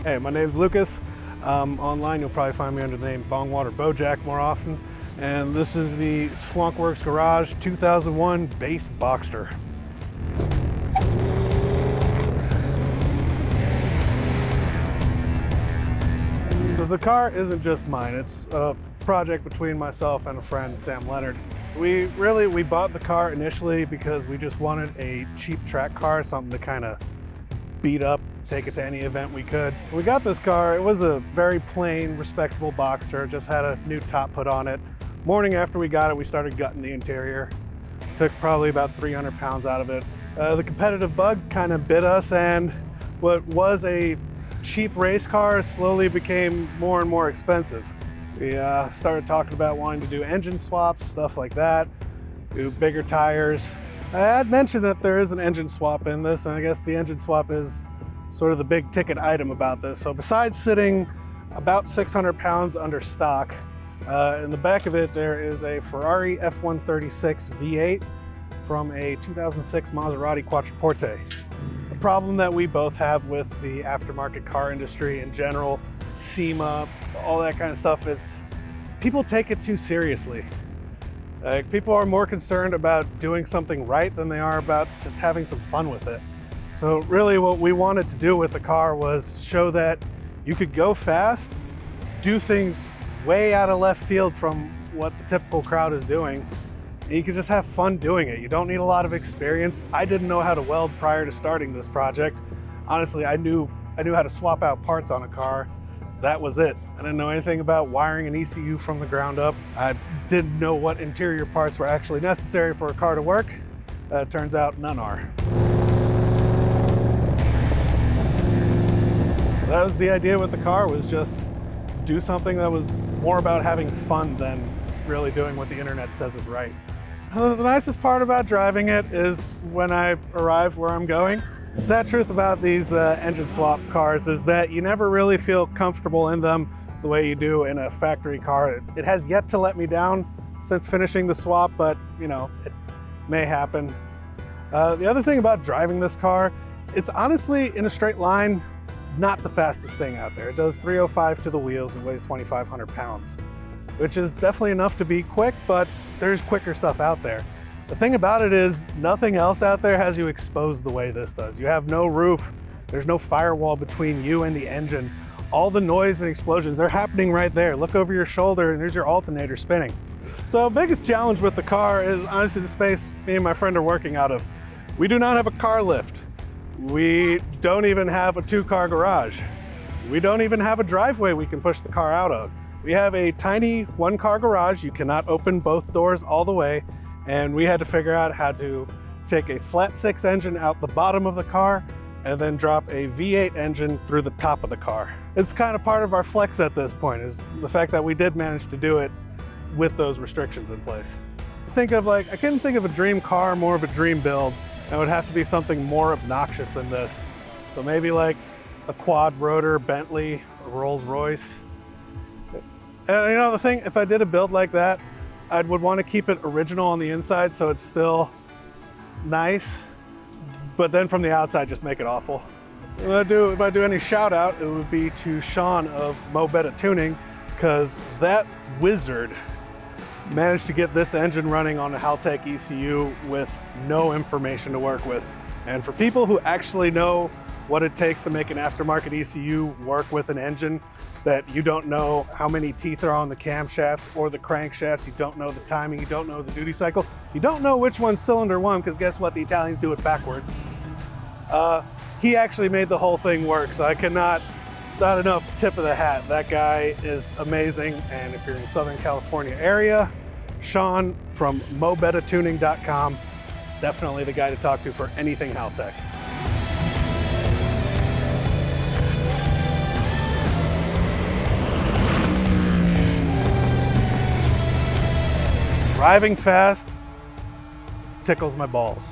Hey, my name's Lucas. Online you'll probably find me under the name Bongwater Bojack more often. And this is the Swankworks Garage 2001 base Boxster. The car isn't just mine, it's a project between myself and a friend, Sam Leonard. We bought the car initially because we just wanted a cheap track car, something to kind of beat up, take it to any event we could. We got this car, it was a very plain, respectable Boxster, just had a new top put on it. Morning after we got it, we started gutting the interior. Took probably about 300 pounds out of it. The competitive bug kind of bit us, and what was a cheap race car slowly became more and more expensive. We started talking about wanting to do engine swaps, stuff like that, do bigger tires. I had mentioned that there is an engine swap in this, and I guess the engine swap is sort of the big ticket item about this. So besides sitting about 600 pounds under stock, in the back of it there is a Ferrari F136 V8 from a 2006 Maserati Quattroporte. The problem that we both have with the aftermarket car industry in general, SEMA, all that kind of stuff, is people take it too seriously. People are more concerned about doing something right than they are about just having some fun with it. So really what we wanted to do with the car was show that you could go fast, do things way out of left field from what the typical crowd is doing, and you can just have fun doing it. You don't need a lot of experience. I didn't know how to weld prior to starting this project. Honestly, I knew how to swap out parts on a car. That was it. I didn't know anything about wiring an ECU from the ground up. I didn't know what interior parts were actually necessary for a car to work. Turns out none are. That was the idea with the car, was just do something that was more about having fun than really doing what the internet says is right. The nicest part about driving it is when I arrive where I'm going. The sad truth about these engine swap cars is that you never really feel comfortable in them the way you do in a factory car. It has yet to let me down since finishing the swap, but you know, it may happen. The other thing about driving this car, it's honestly, in a straight line, not the fastest thing out there. It does 305 to the wheels and weighs 2,500 pounds, which is definitely enough to be quick, but there's quicker stuff out there. The thing about it is nothing else out there has you exposed the way this does. You have no roof, there's no firewall between you and the engine. All the noise and explosions, they're happening right there. Look over your shoulder and there's your alternator spinning. So biggest challenge with the car is honestly the space me and my friend are working out of. We do not have a car lift. We don't even have a two-car garage. We don't even have a driveway we can push the car out of. We have a tiny one-car garage. You cannot open both doors all the way. And we had to figure out how to take a flat six engine out the bottom of the car and then drop a V8 engine through the top of the car. It's kind of part of our flex at this point, is the fact that we did manage to do it with those restrictions in place. I couldn't think of a dream car, more of a dream build. It would have to be something more obnoxious than this. So maybe like a quad rotor Bentley, a Rolls Royce. And you know the thing, if I did a build like that, I would want to keep it original on the inside so it's still nice, but then from the outside just make it awful. If I do any shout out, it would be to Sean of Mobetta Tuning, because that wizard managed to get this engine running on a Haltech ECU with no information to work with. And for people who actually know what it takes to make an aftermarket ECU work with an engine, that you don't know how many teeth are on the camshafts or the crankshafts, you don't know the timing, you don't know the duty cycle, you don't know which one's cylinder one, because guess what, the Italians do it backwards. He actually made the whole thing work, so not enough tip of the hat. That guy is amazing, and if you're in the Southern California area, Sean from mobetatuning.com, definitely the guy to talk to for anything Haltech. Driving fast tickles my balls.